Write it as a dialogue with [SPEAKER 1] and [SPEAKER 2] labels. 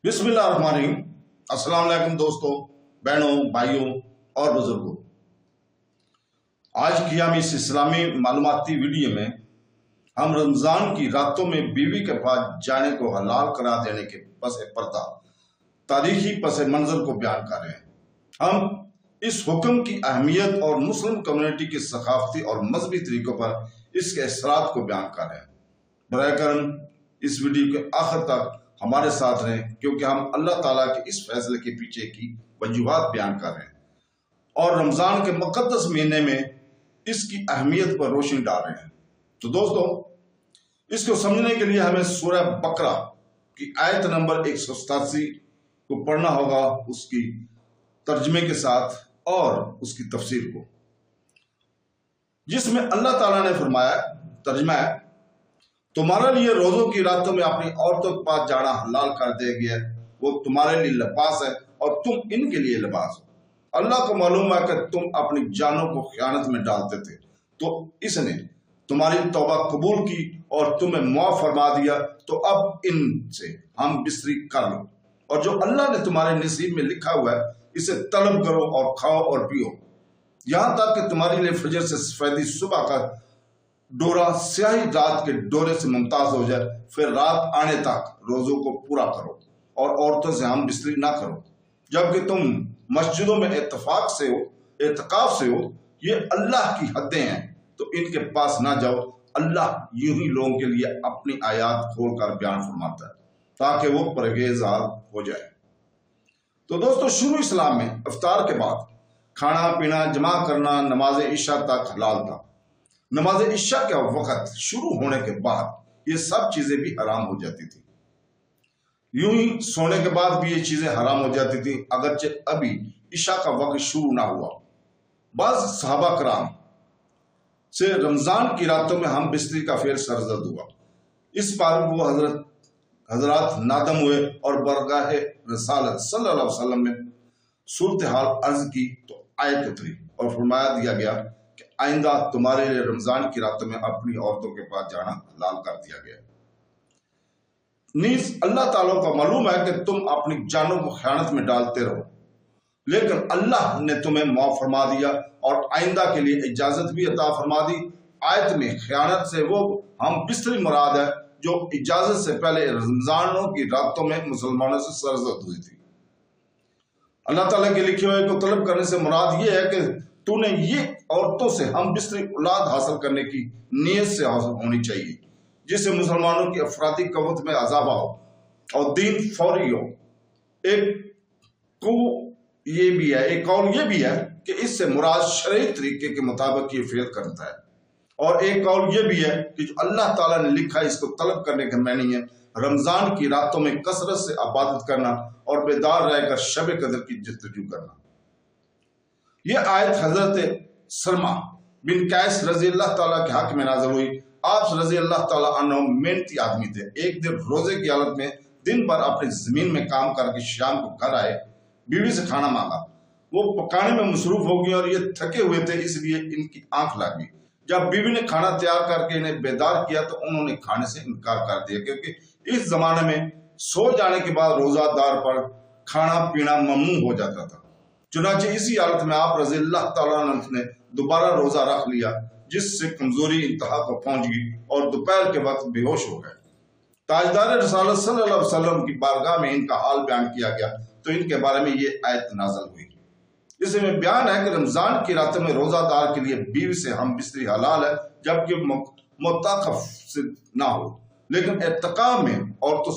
[SPEAKER 1] बिस्मिल्लाहिर्रहमानिर्रहीम। अस्सलाम वालेकुम दोस्तों, बहनों, भाइयों और बुजुर्गों। आज की हम इस इस्लामी मालूमाती वीडियो में हम रमज़ान की रातों में बीवी के पास जाने को हलाल करार देने के पस पर्दा तारीखी पस मंजर को बयान कर रहे हैं। हम इस हुक्म की अहमियत और मुस्लिम कम्युनिटी के सकाफती और मजहबी तरीकों पर इसके असरात को बयान कर रहे हैं। बराए करम इस वीडियो के आखिर तक हमारे साथ रहें, क्योंकि हम अल्लाह ताला के इस फैसले के पीछे की वजूहात बयान कर रहे हैं और रमज़ान के मुक़द्दस महीने में इसकी अहमियत पर रोशनी डाल रहे हैं। तो दोस्तों, इसको समझने के लिए हमें सूरह बकरा की आयत नंबर 187 को पढ़ना होगा, उसकी तर्जमे के साथ और उसकी तफसीर को, जिसमें अल्लाह ताला ने फरमाया, तर्जमा है, तुम्हारे लिए रोजों की रातों में अपनी औरतों के पास जाना हलाल कर दिया गया। वो तुम्हारे लिए लिबास है और तुम इनके लिए लिबास हो। अल्लाह को मालूम है कि तुम अपनी जानों को खयानत में डालते थे, तो इसने तुम्हारी तौबा कबूल की और तुम्हें मुआफ फरमा दिया। तो अब इनसे हम बिस्तरी कर लो, और जो अल्लाह ने तुम्हारे नसीब में लिखा हुआ है इसे तलब करो और खाओ और पियो, यहां तक कि तुम्हारे लिए फजर से सफेदी सुबह का डोरा स्याही रात के डोरे से मुमताज हो जाए। फिर रात आने तक रोजों को पूरा करो और औरतों से हम बिस्तरी ना करो, जबकि तुम मस्जिदों में इत्तफाक से हो, एतकाफ से हो। ये अल्लाह की हदें हैं, तो इनके पास ना जाओ। अल्लाह यूं ही लोगों के लिए अपनी आयात खोलकर बयान फरमाता है ताकि वो परहेज़गार हो जाए। तो दोस्तों, शुरू इस्लाम में इफ्तार के बाद खाना पीना जमा करना नमाज इशा तक हलाल था। नमाज इशा का वक्त शुरू होने के बाद ये सब चीजें भी हराम हो जाती थी। यूं ही सोने के बाद भी ये चीजें हराम हो जाती थी, अगरचे अभी इशा का वक्त शुरू ना हुआ। बाज़ सहाबा कराम से रमजान की रातों में हम बिस्तरी का फेर सरजद हुआ। इस पर वो हजरत नादम हुए और बरगाह रसालत सल्लल्लाहु अलैहि वसल्लम में सूरत हाल अर्ज की, तो आयत उतरी और फरमाया दिया गया कि आइंदा तुम्हारे लिए रमजान की रातों में अपनी औरतों के पास जाना हलाल कर दिया गया। नीज अल्लाह ताला को मालूम है कि तुम अपनी जानों को खयानत में डालते रहो, लेकिन अल्लाह ने तुम्हें माफ फरमा दिया और आइंदा के लिए इजाजत भी अता फरमा दी। आयत में खयानत से वो हम बिस्तरी मुराद है जो इजाजत से पहले रमजानों की रातों में मुसलमानों से सरजद हुई थी। अल्लाह ताला के लिखे हुए को तलब करने से मुराद ये है कि तूने ये औरतों से हम बिस्तरी औलाद हासिल करने की नीयत से हासिल होनी चाहिए, जिससे मुसलमानों की अफरादी कवत में अजाफा हो और दीन फौरी हो। एक कौल ये भी है कि इससे मुराद शरई तरीके के मुताबिक ये फेल करता है, और एक कौल ये भी है कि जो अल्लाह ताला ने लिखा है इसको तलब करने का मैनी है रमजान की रातों में कसरत से इबादत करना और बेदार रहकर शब कदर की जस्तजू करना। यह आयत हजरत सलमा बिन कैस रजी अल्लाह ताला के हक में नाज़िल हुई। आप रजी अल्लाह ताला अन्हु मेहनती आदमी थे। एक दिन रोजे की हालत में दिन भर अपनी जमीन में काम करके शाम को घर आए, बीवी से खाना मांगा। वो पकाने में मसरूफ हो गई और ये थके हुए थे, इसलिए इनकी आंख लग गई। जब बीवी ने खाना तैयार करके इन्हें बेदार किया तो उन्होंने खाने से इनकार कर दिया, क्योंकि इस जमाने में सो जाने के बाद रोजादार पर खाना पीना ममनू हो जाता था। चुनाचे इसी हालत में आप रज़ी अल्लाह ताला ने दोबारा रोजा रख लिया, जिससे कमजोरी इंतहा को पहुंच गई और दोपहर के वक्त बेहोश हो गए। ताजदार रसालत सल्लल्लाहु अलैहि वसल्लम की बारगाह में इनका हाल बयान किया गया, तो इनके बारे में ये आयत नाज़िल हुई। इसमें बयान है कि रमजान की रातों में रोजादार के लिए बीवी से हम बिस्तरी हलाल है, जबकि मुताकफ से ना हो, लेकिन एतकाब में औरतों से